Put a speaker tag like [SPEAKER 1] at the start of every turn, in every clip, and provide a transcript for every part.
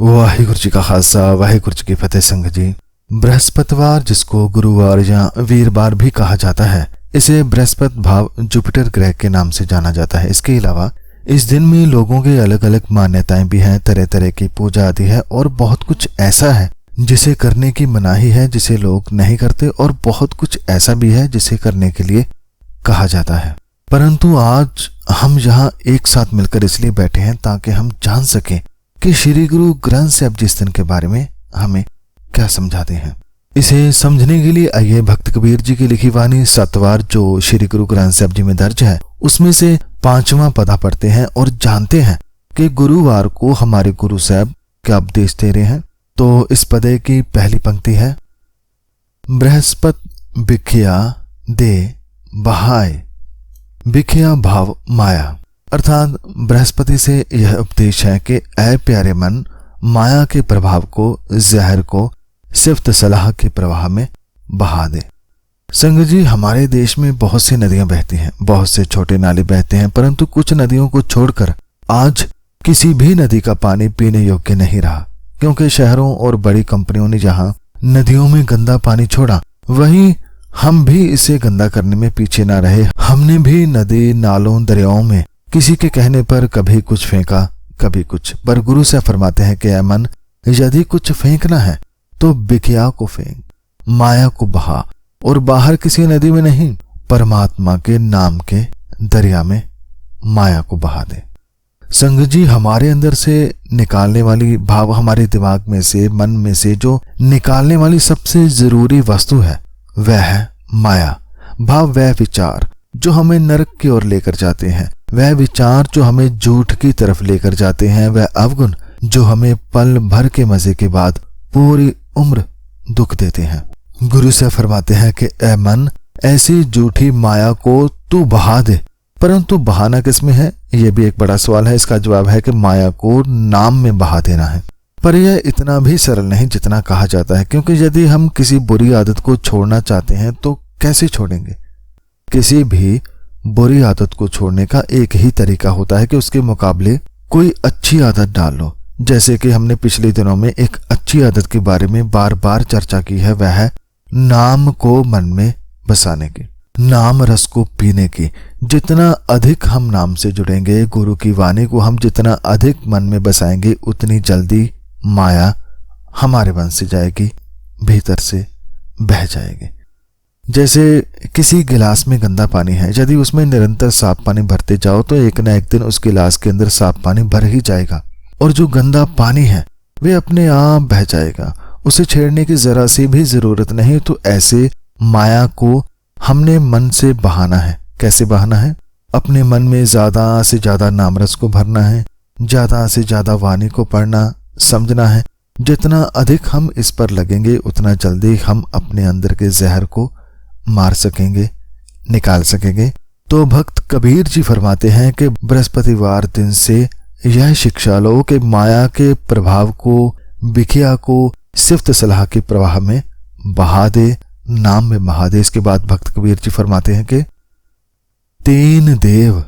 [SPEAKER 1] वाहिगुरु जी का खालसा वाहिगुरु जी की फतेह। संग जी, बृहस्पतिवार जिसको गुरुवार या वीरवार भी कहा जाता है, इसे बृहस्पति भाव जुपिटर ग्रह के नाम से जाना जाता है। इसके अलावा इस दिन में लोगों के अलग अलग मान्यताएं भी हैं, तरह तरह की पूजा आदि है और बहुत कुछ ऐसा है जिसे करने की मनाही है, जिसे लोग नहीं करते, और बहुत कुछ ऐसा भी है जिसे करने के लिए कहा जाता है। परंतु आज हम यहाँ एक साथ मिलकर इसलिए बैठे हैं ताकि हम जान सकें कि श्री गुरु ग्रंथ साहिब जी इस दिन के बारे में हमें क्या समझाते हैं। इसे समझने के लिए आइए भक्त कबीर जी की लिखी वाणी 7 वार जो श्री गुरु ग्रंथ साहिब जी में दर्ज है, उसमें से 5वां पदा पढ़ते हैं और जानते हैं कि गुरुवार को हमारे गुरु साहब क्या उपदेश दे रहे हैं। तो इस पदे की पहली पंक्ति है, बृहस्पति भिखिया दे बहाय। भिखिया भाव माया, अर्थात बृहस्पति से यह उपदेश है कि ऐ प्यारे मन, माया के प्रभाव को, जहर को सिफ्त सलाह के प्रवाह में बहा दे। संग जी, हमारे देश में बहुत सी नदियां बहती हैं, बहुत से छोटे नाले बहते हैं, परंतु कुछ नदियों को छोड़कर आज किसी भी नदी का पानी पीने योग्य नहीं रहा, क्योंकि शहरों और बड़ी कंपनियों ने जहां नदियों में गंदा पानी छोड़ा, वहीं हम भी इसे गंदा करने में पीछे ना रहे। हमने भी नदी, नालों, दरियाओं में किसी के कहने पर कभी कुछ फेंका, कभी कुछ। पर गुरु से फरमाते हैं कि ऐ मन, यदि कुछ फेंकना है तो भिखिया को फेंक, माया को बहा, और बाहर किसी नदी में नहीं, परमात्मा के नाम के दरिया में माया को बहा दे। संग जी, हमारे अंदर से निकालने वाली भाव, हमारे दिमाग में से, मन में से जो निकालने वाली सबसे जरूरी वस्तु है वह है माया भाव। वह विचार जो हमें नरक की ओर लेकर जाते हैं, वह विचार जो हमें झूठ की तरफ लेकर जाते हैं, वह अवगुण जो हमें पल भर के मजे के बाद पूरी उम्र दुख देते हैं। गुरु से फरमाते हैं कि ऐ मन, ऐसी झूठी माया को तू बहा दे। परंतु बहाना किसमें है, यह भी एक बड़ा सवाल है। इसका जवाब है कि माया को नाम में बहा देना है। पर यह इतना भी सरल नहीं जितना कहा जाता है, क्योंकि यदि हम किसी बुरी आदत को छोड़ना चाहते हैं तो कैसे छोड़ेंगे। किसी भी बुरी आदत को छोड़ने का एक ही तरीका होता है कि उसके मुकाबले कोई अच्छी आदत डाल लो। जैसे कि हमने पिछले दिनों में एक अच्छी आदत के बारे में बार बार चर्चा की है, वह है नाम को मन में बसाने की, नाम रस को पीने की। जितना अधिक हम नाम से जुड़ेंगे, गुरु की वाणी को हम जितना अधिक मन में बसाएंगे, उतनी जल्दी माया हमारे मन से जाएगी, भीतर से बह जाएगी। जैसे किसी गिलास में गंदा पानी है, यदि उसमें निरंतर साफ पानी भरते जाओ तो एक न एक दिन उस गिलास के अंदर साफ पानी भर ही जाएगा, और जो गंदा पानी है वे अपने आप बह जाएगा। उसे छेड़ने की जरा सी भी जरूरत नहीं। तो ऐसे माया को हमने मन से बहाना है। कैसे बहाना है? अपने मन में ज्यादा से ज्यादा नामरस को भरना है, ज्यादा से ज्यादा वाणी को पढ़ना, समझना है। जितना अधिक हम इस पर लगेंगे, उतना जल्दी हम अपने अंदर के जहर को मार सकेंगे, निकाल सकेंगे। तो भक्त कबीर जी फरमाते हैं कि बृहस्पतिवार दिन से यह शिक्षा लो कि माया के प्रभाव को, भिखिया को सिफ्त सलाह के प्रवाह में बहा दे, नाम में बहा दे। इसके बाद भक्त कबीर जी फरमाते हैं कि 3 देव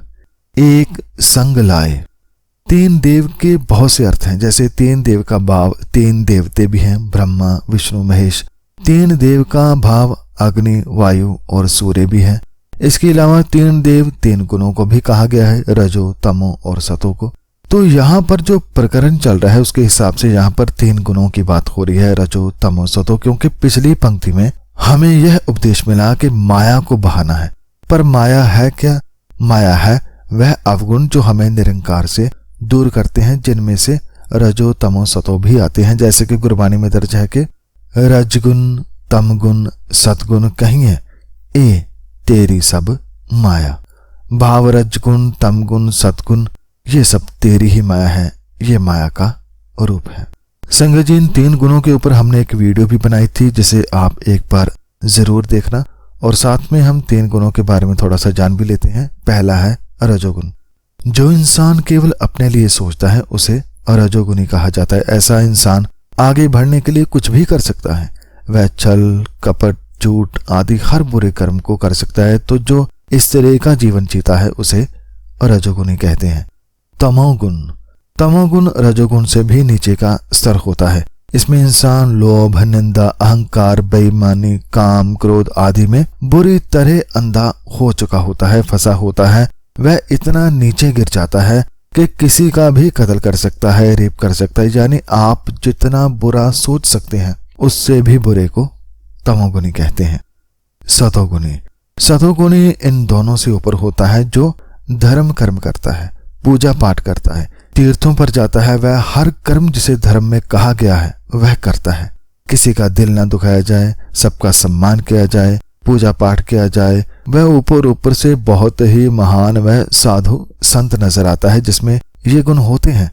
[SPEAKER 1] एक संग लाए। 3 देव के बहुत से अर्थ हैं। जैसे 3 देव का भाव 3 देवते भी हैं, ब्रह्मा, विष्णु, महेश। 3 देव का भाव अग्नि, वायु और सूर्य भी है। इसके अलावा 3 देव 3 गुणों को भी कहा गया है, रजो, तमो और सतो को। तो यहाँ पर जो प्रकरण चल रहा है उसके हिसाब से यहाँ पर 3 गुणों की बात हो रही है, रजो, तमो, सतो, क्योंकि पिछली पंक्ति में हमें यह उपदेश मिला कि माया को बहाना है। पर माया है क्या? माया है वह अवगुण जो हमें निरंकार से दूर करते हैं, जिनमें से रजो, तमो, सतो भी आते हैं। जैसे कि गुरबानी में दर्ज है कि रजगुण, तमगुण, सतगुण कहिए ए तेरी सब माया। भाव रजगुण, तमगुण, सतगुण ये सब तेरी ही माया है, ये माया का रूप है। संग जी, इन 3 गुणों के ऊपर हमने एक वीडियो भी बनाई थी, जिसे आप एक बार जरूर देखना। और साथ में हम 3 गुणों के बारे में थोड़ा सा जान भी लेते हैं। पहला है रजोगुण। जो इंसान केवल अपने लिए सोचता है उसे रजोगुणी कहा जाता है। ऐसा इंसान आगे बढ़ने के लिए कुछ भी कर सकता है। वह छल, कपट, झूठ आदि हर बुरे कर्म को कर सकता है। तो जो इस तरह का जीवन जीता है उसे रजोगुणी कहते हैं। तमोगुण। तमोगुण रजोगुण से भी नीचे का स्तर होता है। इसमें इंसान लोभ, निंदा, अहंकार, बेईमानी, काम, क्रोध आदि में बुरी तरह अंधा हो चुका होता है, फंसा होता है। वह इतना नीचे गिर जाता है कि किसी का भी कत्ल कर सकता है, रेप कर सकता है। यानी आप जितना बुरा सोच सकते हैं उससे भी बुरे को तमोगुणी कहते हैं। सतोगुणी, सतोगुणी इन दोनों से ऊपर होता है, जो धर्म कर्म करता है, पूजा पाठ करता है, तीर्थों पर जाता है। वह हर कर्म जिसे धर्म में कहा गया है वह करता है। किसी का दिल न दुखाया जाए, सबका सम्मान किया जाए, पूजा पाठ किया जाए। वह ऊपर ऊपर से बहुत ही महान वह साधु संत नजर आता है। जिसमें ये गुण होते हैं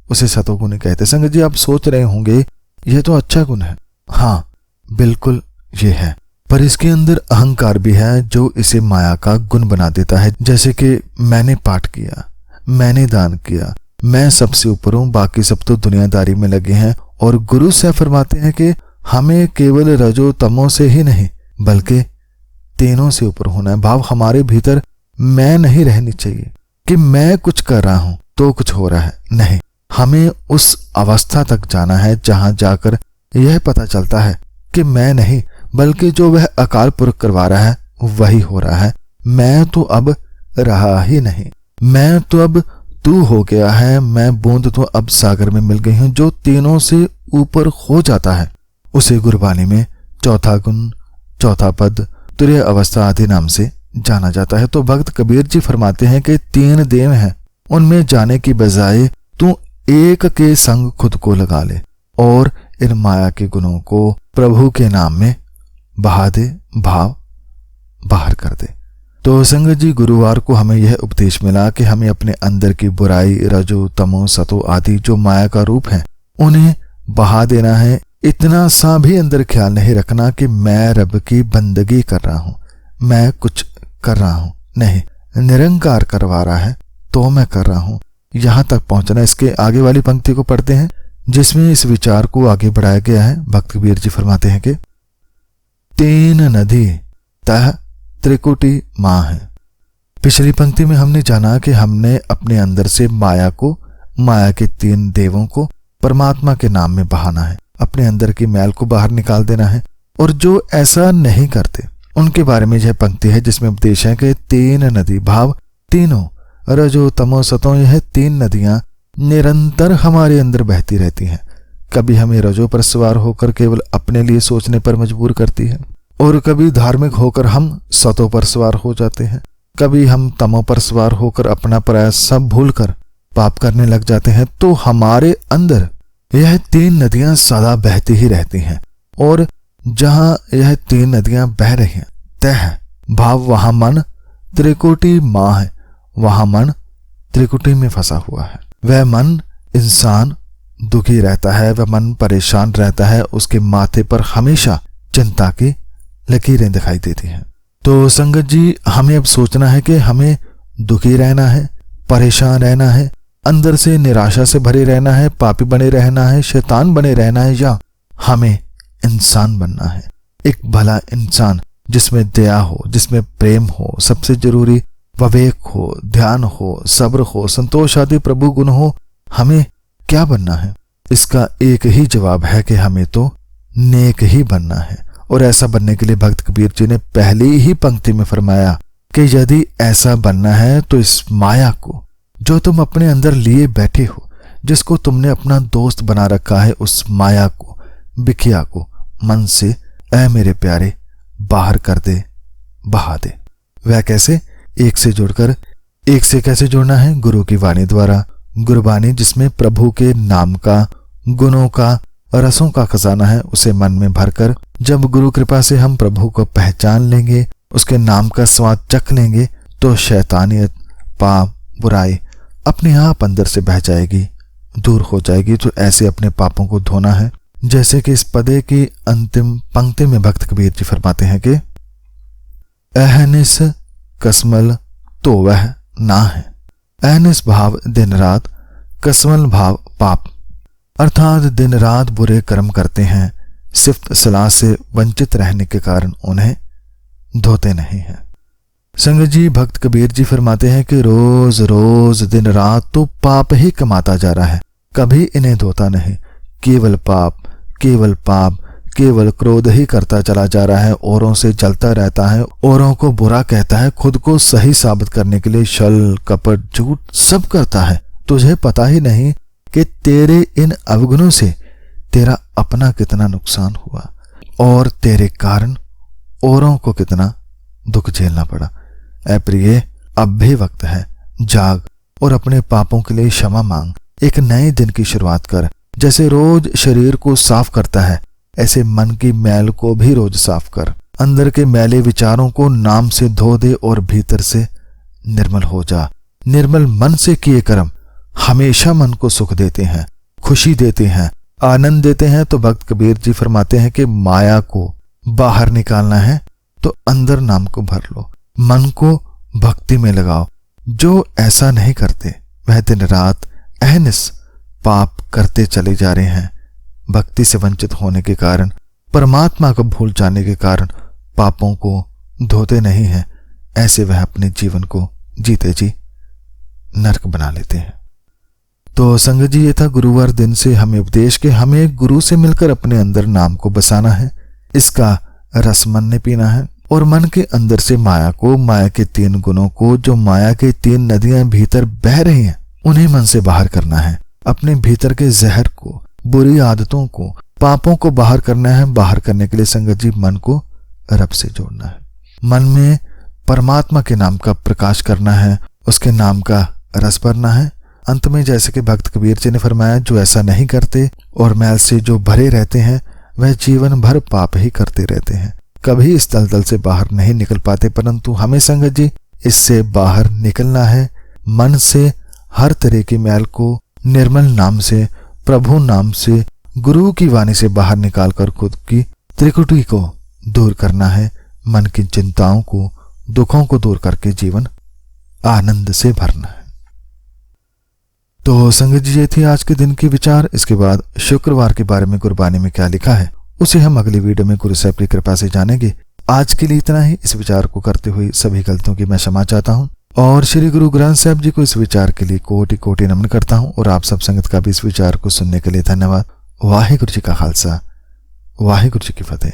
[SPEAKER 1] उसे सतोगुणी कहते हैं। संगत जी, आप सोच रहे होंगे यह तो अच्छा गुण है। हाँ, बिल्कुल ये है, पर इसके अंदर अहंकार भी है जो इसे माया का गुण बना देता है। जैसे कि मैंने पाठ किया, मैंने दान किया, मैं सबसे ऊपर हूं, बाकी सब तो दुनियादारी में लगे हैं। और गुरु से फरमाते हैं कि हमें केवल रजो तमो से ही नहीं बल्कि तीनों से ऊपर होना है। भाव हमारे भीतर मैं नहीं रहनी चाहिए कि मैं कुछ कर रहा हूं तो कुछ हो रहा है। नहीं, हमें उस अवस्था तक जाना है जहां जाकर यह पता चलता है कि मैं नहीं बल्कि जो वह अकाल पुरख करवा रहा है वही हो रहा है। मैं तो अब रहा ही नहीं, मैं तो अब तू हो गया है, मैं बूंद तो अब सागर में मिल गई हूं। जो तीनों से ऊपर हो जाता है उसे गुरबानी में चौथा गुण, चौथा पद, तुरीय अवस्था आदि नाम से जाना जाता है। तो भक्त कबीर जी फरमाते हैं कि तीन देव हैं, उनमें जाने की बजाय तू एक के संग खुद को लगा ले और इन माया के गुणों को प्रभु के नाम में बहा दे, भाव बाहर कर दे। तो संगत जी, गुरुवार को हमें यह उपदेश मिला कि हमें अपने अंदर की बुराई, रजो, तमो, सतो आदि जो माया का रूप है उन्हें बहा देना है। इतना सा भी अंदर ख्याल नहीं रखना कि मैं रब की बंदगी कर रहा हूं, मैं कुछ कर रहा हूं। नहीं, निरंकार करवा रहा है तो मैं कर रहा हूं, यहां तक पहुंचना। इसके आगे वाली पंक्ति को पढ़ते हैं जिसमें इस विचार को आगे बढ़ाया गया है। भक्त कबीर जी फरमाते हैं कि तीन नदी तह त्रिकुटी मां है। पिछली पंक्ति में हमने जाना कि हमने अपने अंदर से माया को, माया के तीन देवों को परमात्मा के नाम में बहाना है, अपने अंदर की मैल को बाहर निकाल देना है। और जो ऐसा नहीं करते उनके बारे में यह पंक्ति है जिसमें उपदेश है कि तीन नदी, भाव तीनों रजो तमो सतो, यह तीन नदियां निरंतर हमारे अंदर बहती रहती हैं। कभी हमें रजो पर सवार होकर केवल अपने लिए सोचने पर मजबूर करती है और कभी धार्मिक होकर हम सतों पर सवार हो जाते हैं। कभी हम तमो पर सवार होकर अपना प्रयास सब भूलकर पाप करने लग जाते हैं। तो हमारे अंदर यह तीन नदियां सदा बहती ही रहती हैं और जहां यह तीन नदियां बह रही हैं तह, भाव वहां मन त्रिकुटी मां है, वहां मन त्रिकुटी में फंसा हुआ है। वह मन इंसान दुखी रहता है, वह मन परेशान रहता है, उसके माथे पर हमेशा चिंता की लकीरें दिखाई देती हैं। तो संगत जी, हमें अब सोचना है कि हमें दुखी रहना है, परेशान रहना है, अंदर से निराशा से भरे रहना है, पापी बने रहना है, शैतान बने रहना है, या हमें इंसान बनना है, एक भला इंसान जिसमें दया हो, जिसमें प्रेम हो, सबसे जरूरी विवेक हो, ध्यान हो, सब्र हो, संतोष आदि प्रभु गुण हो। हमें क्या बनना है? इसका एक ही जवाब है कि हमें तो नेक ही बनना है। और ऐसा बनने के लिए भक्त कबीर जी ने पहली ही पंक्ति में फरमाया कि यदि ऐसा बनना है तो इस माया को जो तुम अपने अंदर लिए बैठे हो, जिसको तुमने अपना दोस्त बना रखा है, उस माया को, बिखिया को मन से ऐ मेरे प्यारे बाहर कर दे, बहा दे। वह कैसे? एक से जुड़कर। एक से कैसे जुड़ना है? गुरु की वाणी द्वारा। गुरबानी जिसमें प्रभु के नाम का, गुणों का, रसों का खजाना है, उसे मन में भरकर जब गुरु कृपा से हम प्रभु को पहचान लेंगे, उसके नाम का स्वाद चख लेंगे, तो शैतानियत, पाप, बुराई अपने आप अंदर से बह जाएगी, दूर हो जाएगी। तो ऐसे अपने पापों को धोना है। जैसे कि इस पदे की अंतिम पंक्ति में भक्त कबीर जी फरमाते हैं कि अहनिस कसमल तो वह ना है। अहनिस भाव दिन रात, कसमल भाव पाप, अर्थात दिन रात बुरे कर्म करते हैं, सिफ्त सलाह से वंचित रहने के कारण उन्हें धोते नहीं हैं। संगत जी, भक्त कबीर जी फरमाते हैं कि रोज रोज दिन रात तो पाप ही कमाता जा रहा है, कभी इन्हें धोता नहीं। केवल पाप, केवल पाप, केवल क्रोध ही करता चला जा रहा है, औरों से जलता रहता है, औरों को बुरा कहता है, खुद को सही साबित करने के लिए छल कपट झूठ सब करता है। तुझे पता ही नहीं कि तेरे इन अवगुणों से तेरा अपना कितना नुकसान हुआ और तेरे कारण औरों को कितना दुख झेलना पड़ा। ऐ प्रिय, अब भी वक्त है, जाग और अपने पापों के लिए क्षमा मांग। एक नए दिन की शुरुआत कर। जैसे रोज शरीर को साफ करता है, ऐसे मन की मैल को भी रोज साफ कर। अंदर के मैले विचारों को नाम से धो दे और भीतर से निर्मल हो जा। निर्मल मन से किए कर्म हमेशा मन को सुख देते हैं, खुशी देते हैं, आनंद देते हैं। तो भक्त कबीर जी फरमाते हैं कि माया को बाहर निकालना है तो अंदर नाम को भर लो, मन को भक्ति में लगाओ। जो ऐसा नहीं करते वह दिन रात अहनिस पाप करते चले जा रहे हैं। भक्ति से वंचित होने के कारण, परमात्मा को भूल जाने के कारण पापों को धोते नहीं हैं। ऐसे वह अपने जीवन को जीते जी नरक बना लेते हैं। तो संगत जी, ये था गुरुवार दिन से हमें उपदेश के हमें गुरु से मिलकर अपने अंदर नाम को बसाना है, इसका रस मन ने पीना है और मन के अंदर से माया को, माया के 3 गुणों को, जो माया के 3 नदियां भीतर बह रही हैं, उन्हें मन से बाहर करना है। अपने भीतर के जहर को, बुरी आदतों को, पापों को बाहर करना है। बाहर करने के लिए संगत जी मन को रब से जोड़ना है, मन में परमात्मा के नाम का प्रकाश करना है, उसके नाम का रस भरना है। अंत में जैसे कि भक्त कबीर जी ने फरमाया, जो ऐसा नहीं करते और मैल से जो भरे रहते हैं वह जीवन भर पाप ही करते रहते हैं, कभी इस दलदल से बाहर नहीं निकल पाते। परंतु हमें संगत जी इससे बाहर निकलना है। मन से हर तरह की मैल को निर्मल नाम से, प्रभु नाम से, गुरु की वाणी से बाहर निकालकर खुद की त्रिकुटी को दूर करना है। मन की चिंताओं को, दुखों को दूर करके जीवन आनंद से भरना है। तो संगत जी, ये थी आज के दिन के विचार। इसके बाद शुक्रवार के बारे में गुरबानी में क्या लिखा है उसे हम अगली वीडियो में गुरु साहब की कृपा से जानेंगे। आज के लिए इतना ही। इस विचार को करते हुए सभी गलतियों की मैं क्षमा चाहता हूँ और श्री गुरु ग्रंथ साहब जी को इस विचार के लिए कोटि कोटि नमन करता हूँ और आप सब संगत का भी इस विचार को सुनने के लिए धन्यवाद। वाहिगुरु जी का खालसा, वाहिगुरु जी की फतेह।